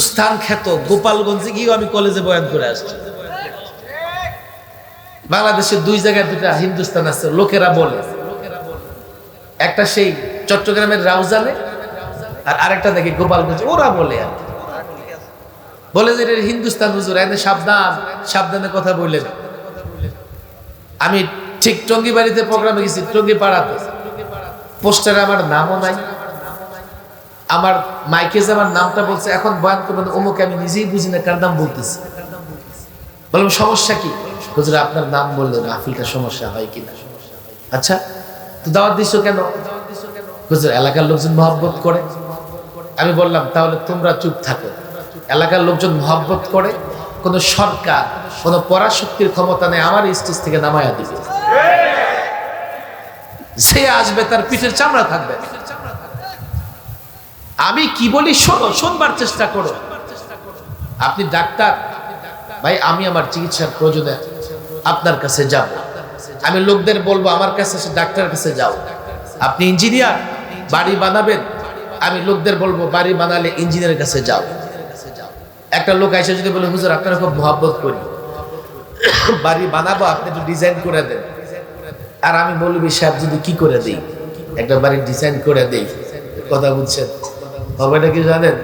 স্থান খ্যাত গোপালগঞ্জে গিয়ে আমি কলেজে বয়ান করে আসছি। বাংলাদেশের দুই জায়গায় দুটা হিন্দুস্তান আছে, লোকেরা বলে। একটা সেই চট্টগ্রামের রাউজানে, আর আরেকটা দেখি গোপালগঞ্জে। ওরা বলে আর কি, বলে যে এটা হিন্দুস্তান হুজুর, এনে সাবধান, সাবধানে কথা বললেন। আমি ঠিক টঙ্গিবাড়িতে প্রোগ্রামে গেছি, টঙ্গি পাড়াতে। পোস্টারে আমার নামও নাই, আমার মাইকে যে আমার নামটা বলছে, এখন বয়ান করবেন অমুকে, আমি নিজেই বুঝি না কার নাম বলতেছি। বললাম সমস্যা কি? হুজুর আপনার নাম বললে মাহফিলটা সমস্যা হয় কিনা। আচ্ছা তো দাওয়াত দিছো কেন? হুজুর এলাকার লোকজন মহব্বত করে। আমি বললাম তাহলে তোমরা চুপ থাকো। এলাকার লোকজন মহব্বত করে, কোন সরকার, কোন পরাশক্তির ক্ষমতা নেই আমার স্টেজ থেকে নামায়া দিবে। যে আসবে তার পিঠের চামড়া থাকবে। আমি কি বলি শোনো, শুনবার চেষ্টা করো। আপনি ডাক্তার ভাই, আমি আমার চিকিৎসার প্রয়োজনে আপনার কাছে যাব, আমি লোকদের বলবো আমার কাছে এসে ডাক্তারের কাছে যাও। আপনি ইঞ্জিনিয়ার, বাড়ি বানাবেন, আমি লোকদের বলবো বাড়ি বানালে ইঞ্জিনিয়ারের কাছে যাও। একটা লোক এসে যদি বলে হুজুর আপনারা খুব মহব্বত করি, বাড়ি বানাবো, আপনি একটু ডিজাইন করে দেন। আর আমি বলবি সাহেব যদি কি করে দিই, একটা বাড়ির ডিজাইন করে দেই, কথা বুঝছেন? হবে না কি জানেন?